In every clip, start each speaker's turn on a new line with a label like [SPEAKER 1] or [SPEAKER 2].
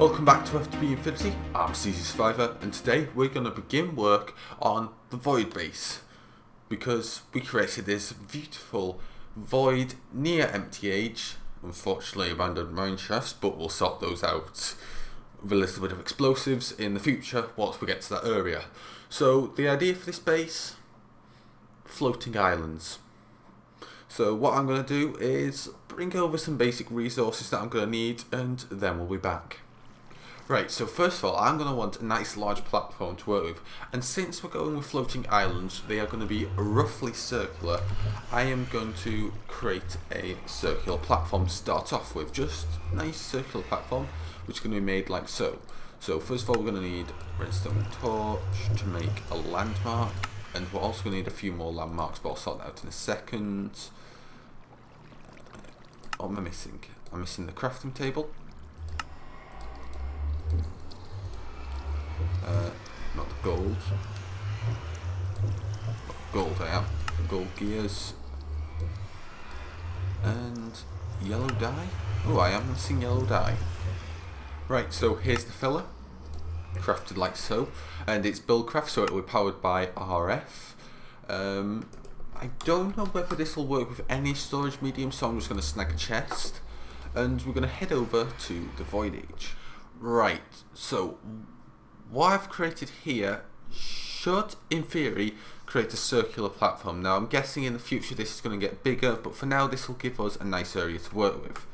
[SPEAKER 1] Welcome back to FTB Infinity. I'm CZSurvivor, and today we're going to begin work on the void base because we created this beautiful void near MTH. Unfortunately abandoned mine shafts, but we'll sort those out with a little bit of explosives in the future once we get to that area. So the idea for this base, floating islands. So what I'm going to do is bring over some basic resources that I'm going to need, and then we'll be back. Right, so first of all, I'm going to want a nice large platform to work with, and since we're going with floating islands, they are going to be roughly circular. I am going to create a circular platform to start off with, just a nice circular platform, which is going to be made like so. So first of all, we're going to need redstone torch to make a landmark, and we're also going to need a few more landmarks, but I'll sort that out in a second. What am I missing? I'm missing the crafting table. Not the gold. Gold I am. Gold gears. And yellow dye. Oh, I am missing yellow dye. Right, so here's the filler. Crafted like so. And it's buildcraft, so it will be powered by RF. I don't know whether this will work with any storage medium, so I'm just going to snag a chest. And we're going to head over to the Void Age. Right, so what I've created here should, in theory, create a circular platform. Now I'm guessing in the future this is going to get bigger, but for now this will give us a nice area to work with.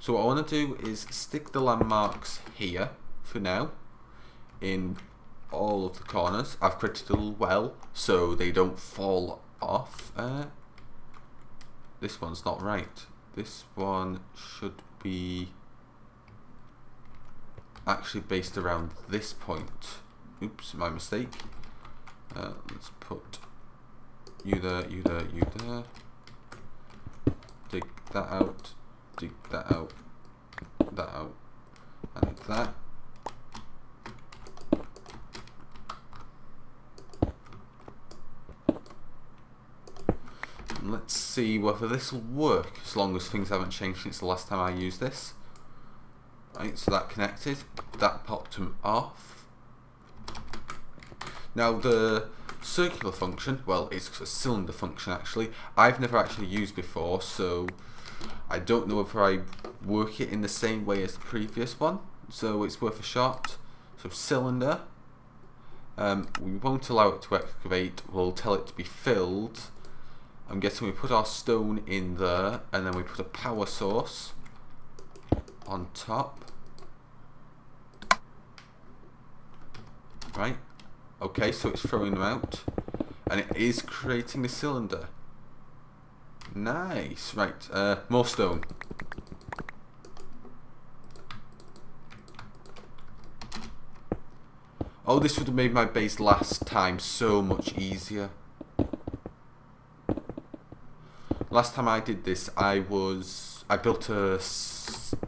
[SPEAKER 1] So what I want to do is stick the landmarks here for now, in all of the corners. I've created a little well so they don't fall off. This one's not right. This one should be actually based around this point. Oops, my mistake. Let's put you there, you there, you there. Dig that out, dig that out, and that. And let's see whether this will work, as long as things haven't changed since the last time I used this. Right, so that connected, that popped them off. Now the circular function, well, it's a cylinder function actually, I've never actually used before, so I don't know whether I work it in the same way as the previous one, so it's worth a shot. So cylinder, we won't allow it to excavate, we'll tell it to be filled. I'm guessing we put our stone in there, and then we put a power source on top. Right, okay, so it's throwing them out, and it is creating a cylinder. Nice. Right, more stone. Oh, this would have made my base last time so much easier. Last time I did this, I built a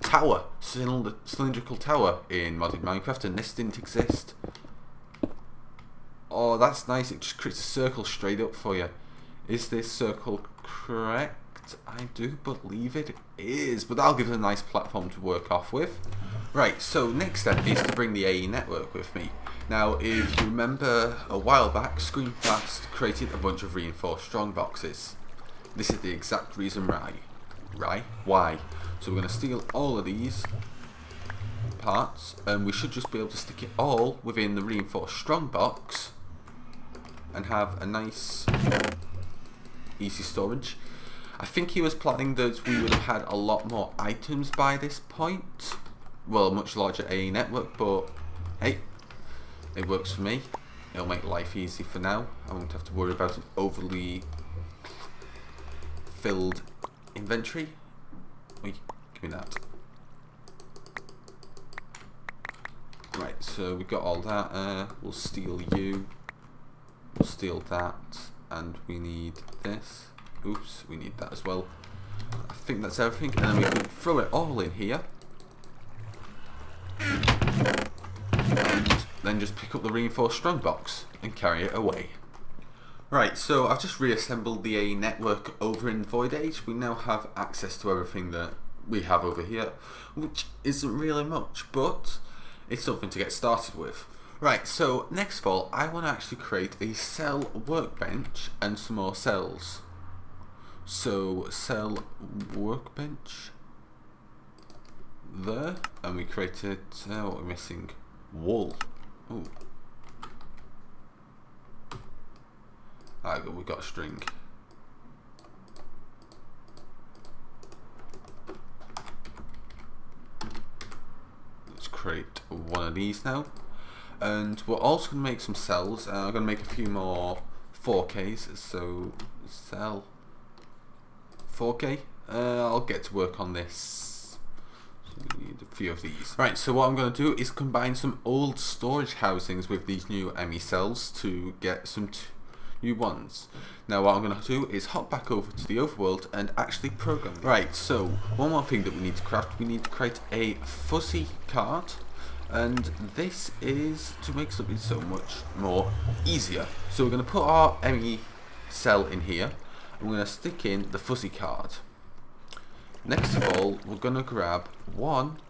[SPEAKER 1] tower, cylindrical tower in modded Minecraft, and this didn't exist. Oh, that's nice. It just creates a circle straight up for you. Is this circle correct? I do believe it is, but that'll give it a nice platform to work off with. Right, so next step is to bring the AE network with me. Now, if you remember a while back, Screenfast created a bunch of reinforced strongboxes. This is the exact reason why. So we're going to steal all of these parts, and we should just be able to stick it all within the reinforced strongbox and have a nice easy storage. I think he was planning that we would have had a lot more items by this point. Well, a much larger AE network, but hey, it works for me. It'll make life easy for now. I won't have to worry about an overly filled inventory. Wait, give me that. Right, so we got all that. We'll steal you. We'll steal that, and we need this. Oops, we need that as well. I think that's everything, and then we can throw it all in here. And then just pick up the reinforced strongbox and carry it away. Right, so I've just reassembled the AE network over in Void Age. We now have access to everything that we have over here, which isn't really much, but it's something to get started with. Right, so next of all, I want to actually create a cell workbench and some more cells. So cell workbench there, and we created what we're missing, wool. Ooh. Alright, we got a string. Let's create one of these now, and we're also going to make some cells. I'm going to make a few more 4Ks, so cell 4K. I'll get to work on this. So we need a few of these. Right, so what I'm going to do is combine some old storage housings with these new ME cells to get some new ones. Now what I'm going to do is hop back over to the overworld and actually program them. Right, so one more thing that we need to craft, we need to create a fuzzy card, and this is to make something so much more easier. So we're going to put our ME cell in here, and we're going to stick in the fuzzy card. Next of all, we're going to grab one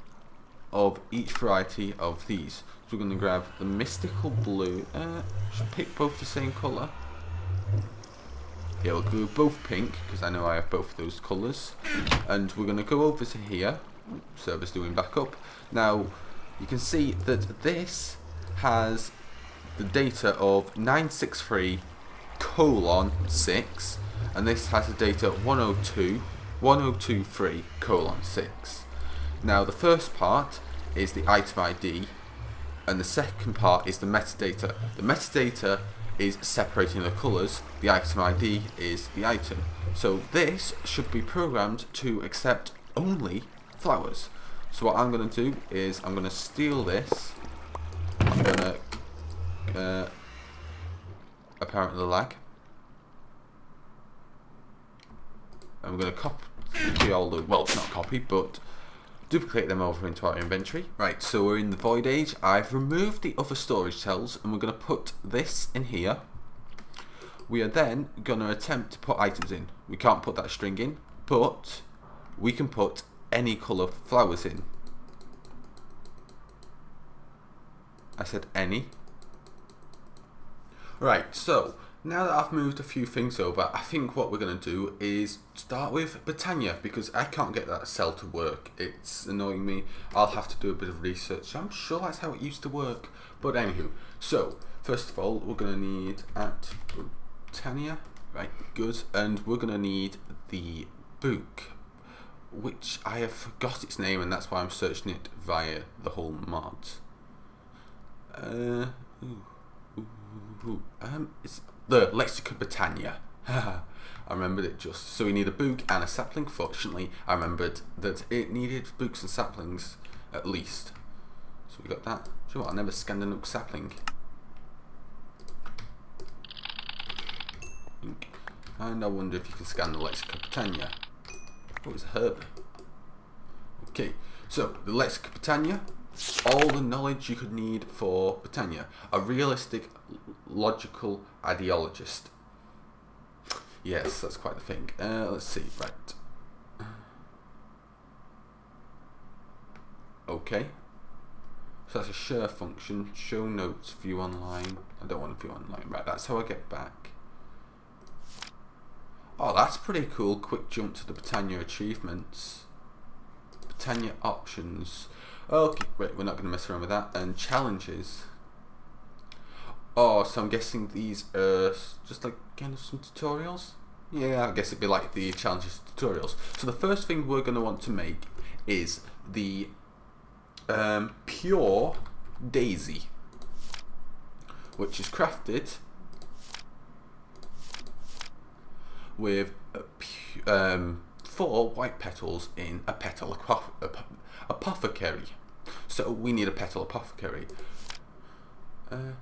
[SPEAKER 1] of each variety of these. So we're going to grab the mystical blue, should pick both the same colour. Yeah, we'll go both pink, because I know I have both of those colours. And we're going to go over to here. Server's doing backup. Now, you can see that this has the data of 963:6, and this has the data 102.1023:6. Now, the first part is the item ID, and the second part is the metadata. The metadata is separating the colours, the item ID is the item. So this should be programmed to accept only flowers. So what I'm going to do is I'm going to steal this. I'm going to apparently lag. I'm going to copy all the, well, not copy, but duplicate them over into our inventory. Right, so we're in the void age. I've removed the other storage cells, and we're going to put this in here. We are then going to attempt to put items in. We can't put that string in, but we can put any colour flowers in. I said any. Right, so now that I've moved a few things over, I think what we're going to do is start with Botania, because I can't get that cell to work. It's annoying me. I'll have to do a bit of research. I'm sure that's how it used to work. But anywho, so first of all, we're going to need at Botania. Right, good. And we're going to need the book, which I have forgot its name, and that's why I'm searching it via the whole mod. It's the Lexicon Botania. I remembered it just. So we need a book and a sapling. Fortunately, I remembered that it needed books and saplings at least. So we got that. Do you know what? I never scanned a nook sapling. And I wonder if you can scan the Lexicon Botania. Oh, it's a herb. Okay, so the Lexicon Botania. All the knowledge you could need for Botania. A realistic, logical ideologist. Yes, that's quite the thing. Let's see, right. Okay. So that's a share function. Show notes, view online. I don't want to view online. Right, that's how I get back. Oh, that's pretty cool. Quick jump to the Botania achievements. Botania options. Okay, wait, we're not going to mess around with that. And challenges. Oh, so I'm guessing these are just like kind of some tutorials? Yeah, I guess it'd be like the challenges tutorials. So the first thing we're going to want to make is the pure daisy, which is crafted with 4 white petals in a petal apothecary. So we need a petal apothecary. Did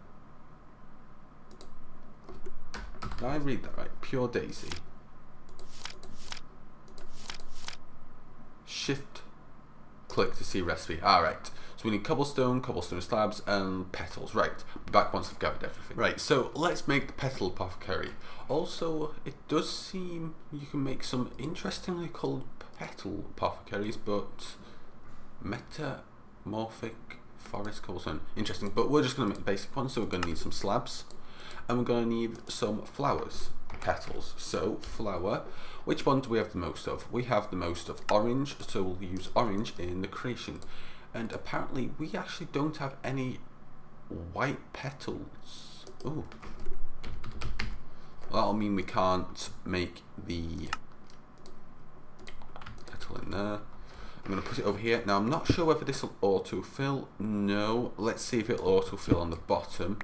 [SPEAKER 1] I read that right? Pure daisy. Shift click to see recipe. Alright. So we need cobblestone slabs, and petals. Right. Back once I've gathered everything. Right, so let's make the petal apothecary. Also, it does seem you can make some interestingly colored petal apothecaries, but metamorphic Forest cobblestone. Interesting, but we're just going to make the basic one, so we're going to need some slabs. And we're going to need some flowers, petals. So, flower. Which one do we have the most of? We have the most of orange, so we'll use orange in the creation. And apparently, we actually don't have any white petals. Ooh. That'll mean we can't make the petal in there. I'm going to put it over here. Now, I'm not sure whether this will autofill. No. Let's see if it'll autofill on the bottom.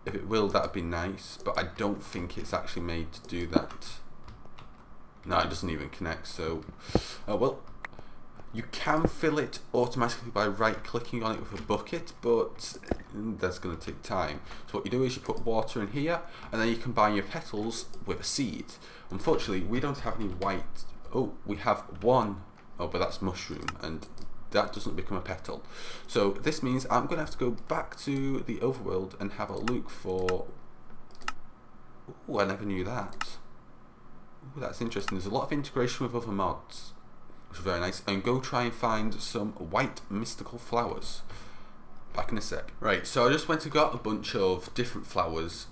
[SPEAKER 1] If it will, that'd be nice, but I don't think it's actually made to do that. No, it doesn't even connect, so... Oh, well. You can fill it automatically by right-clicking on it with a bucket, but that's going to take time. So what you do is you put water in here, and then you combine your petals with a seed. Unfortunately, we don't have any white... Oh, we have one. Oh, but that's mushroom, and that doesn't become a petal. So this means I'm going to have to go back to the overworld and have a look for... Oh, I never knew that. Ooh, that's interesting. There's a lot of integration with other mods, which is very nice. And go try and find some white mystical flowers. Back in a sec. Right, so I just went and got a bunch of different flowers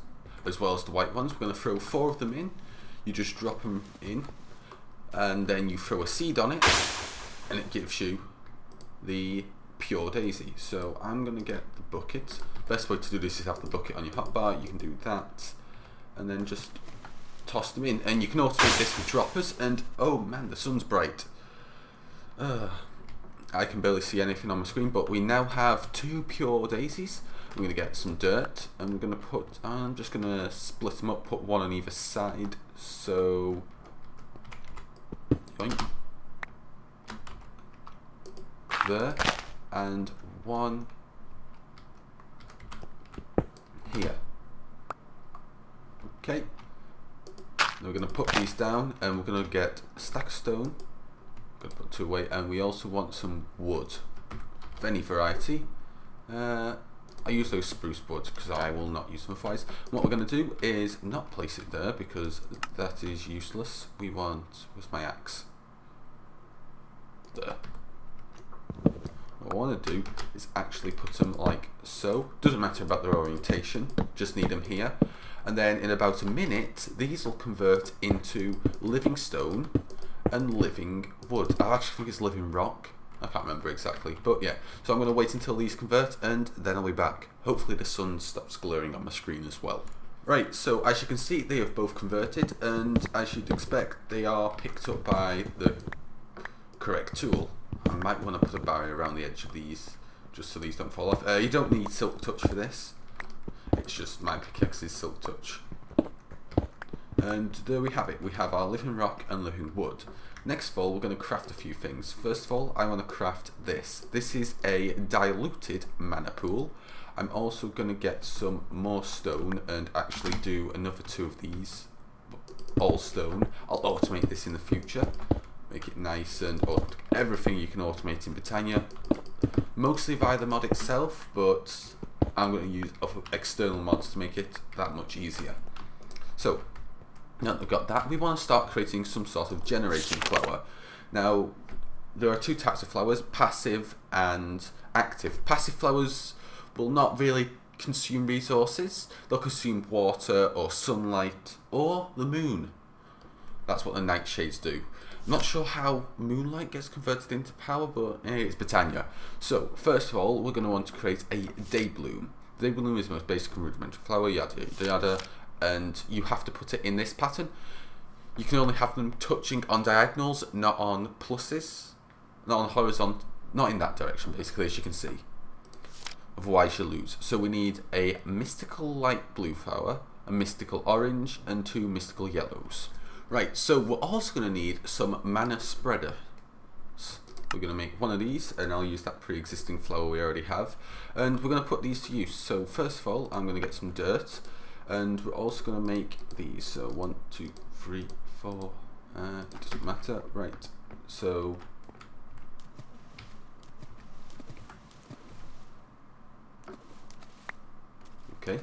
[SPEAKER 1] as well as the white ones. We're going to throw 4 of them in. You just drop them in, and then you throw a seed on it, and it gives you the pure daisy. So I'm going to get the bucket. Best way to do this is have the bucket on your hotbar. You can do that, and then just toss them in. And you can automate this with droppers. And oh man, the sun's bright. I can barely see anything on my screen, but we now have 2 pure daisies. We're going to get some dirt, and we're going to put... I'm just going to split them up, put 1 on either side. So... Yoink. There. And 1 here. Okay. Now we're going to put these down, and we're going to get a stack of stone. Going to put 2 away, and we also want some wood of any variety. I use those spruce boards because I will not use them otherwise. What we're going to do is not place it there because that is useless. We want... Where's my axe? There. What I want to do is actually put them like so. Doesn't matter about their orientation, just need them here. And then in about a minute, these will convert into living stone and living wood. I actually think it's living rock. I can't remember exactly, but yeah. So I'm going to wait until these convert, and then I'll be back. Hopefully the sun stops glaring on my screen as well. Right, so as you can see, they have both converted, and as you'd expect, they are picked up by the correct tool. I might want to put a barrier around the edge of these, just so these don't fall off. You don't need Silk Touch for this. It's just my pickaxe's Silk Touch. And there we have it. We have our living rock and living wood. Next of all, we're going to craft a few things. First of all, I want to craft this. This is a diluted mana pool. I'm also going to get some more stone and actually do another 2 of these, all stone. I'll automate this in the future. Make it nice and everything you can automate in Botania. Mostly via the mod itself, but I'm going to use external mods to make it that much easier. So, now that we've got that, we want to start creating some sort of generating flower. Now, there are 2 types of flowers, passive and active. Passive flowers will not really consume resources. They'll consume water or sunlight or the moon. That's what the nightshades do. I'm not sure how moonlight gets converted into power, but it's Botania. So, first of all, we're going to want to create a day bloom. Day bloom is the most basic and rudimentary flower, yada yada yada. And you have to put it in this pattern. You can only have them touching on diagonals, not on pluses, not on horizontal, not in that direction basically, as you can see. Otherwise you lose. So we need a mystical light blue flower, a mystical orange, and 2 mystical yellows. Right, so we're also going to need some mana spreaders. We're going to make 1 of these, and I'll use that pre-existing flower we already have. And we're going to put these to use. So first of all, I'm going to get some dirt. And we're also going to make these, so 1, 2, 3, 4, it doesn't matter, right, so, okay,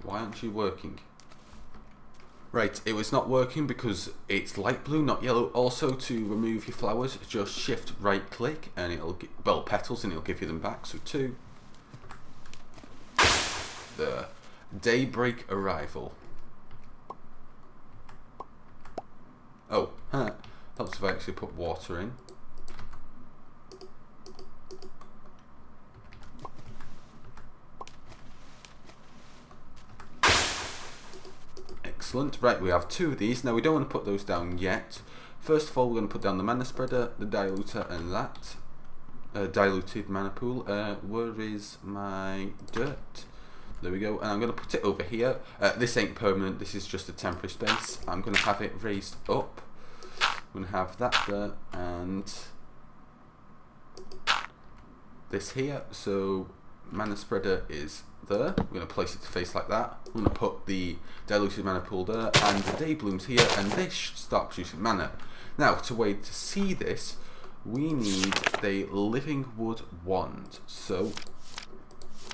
[SPEAKER 1] why aren't you working? Right, it was not working because it's light blue, not yellow. Also, to remove your flowers, just shift right click and it'll petals, and it'll give you them back. So 2. The daybreak arrival. Oh, helps if I actually put water in. Excellent. Right, we have 2 of these. Now we don't want to put those down yet. First of all, we're going to put down the mana spreader, the diluter, and that diluted mana pool. Where is my dirt? There we go. And I'm going to put it over here. This ain't permanent. This is just a temporary space. I'm going to have it raised up. I'm going to have that there and this here. So mana spreader is there. We're going to place it to face like that. I'm going to put the diluted mana pool there, and the day blooms here, and this should start producing mana. Now, to see this, we need the living wood wand. So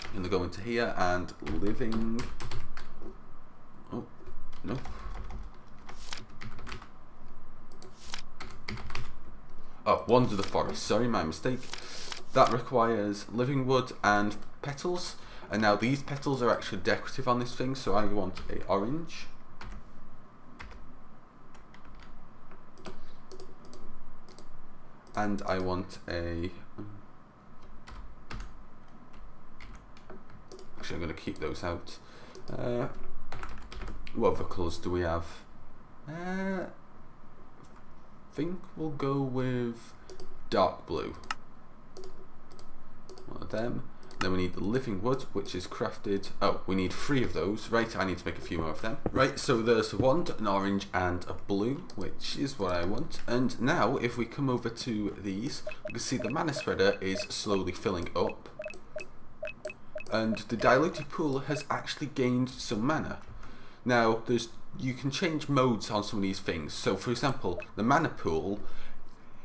[SPEAKER 1] I'm going to go into here and living. Oh no. Oh, wand of the forest. Sorry, my mistake. That requires living wood and petals. And now these petals are actually decorative on this thing, so I want a orange. And I want a... Actually, I'm going to keep those out. What other colours do we have? I think we'll go with dark blue. One of them. Then we need the living wood, which is crafted. Oh, we need 3 of those. Right, I need to make a few more of them. Right, so there's a wand, an orange, and a blue, which is what I want. And now, if we come over to these, you can see the mana spreader is slowly filling up. And the diluted pool has actually gained some mana. Now, you can change modes on some of these things. So, for example, the mana pool,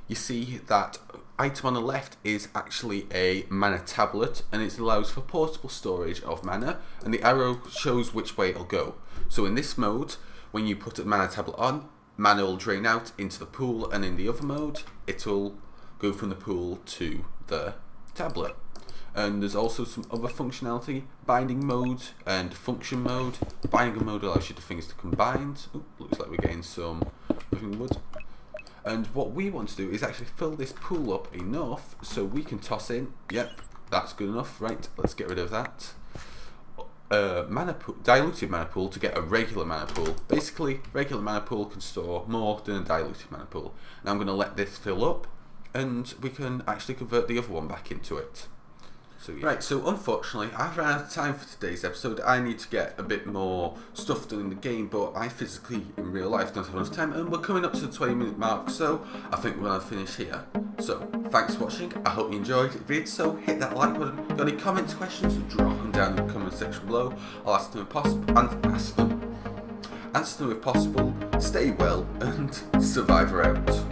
[SPEAKER 1] you see that item on the left is actually a mana tablet, and it allows for portable storage of mana, and the arrow shows which way it'll go. So in this mode, when you put a mana tablet on, mana will drain out into the pool, and in the other mode, it'll go from the pool to the tablet. And there's also some other functionality, binding mode and function mode. Binding mode allows you the things to combine. Ooh, looks like we're getting some living wood. And what we want to do is actually fill this pool up enough so we can toss in. Yep, that's good enough. Right, let's get rid of that. Diluted mana pool to get a regular mana pool. Basically, regular mana pool can store more than a diluted mana pool. Now I'm going to let this fill up, and we can actually convert the other one back into it. So, yeah. Right, so unfortunately, I've run out of time for today's episode. I need to get a bit more stuff done in the game, but I physically, in real life, don't have enough time, and we're coming up to the 20-minute mark, so I think we're going to finish here. So, thanks for watching. I hope you enjoyed. If you did so, hit that like button. Got any comments, questions, drop them down in the comment section below. I'll answer them if possible, answer them if possible. Stay well, and Survivor out.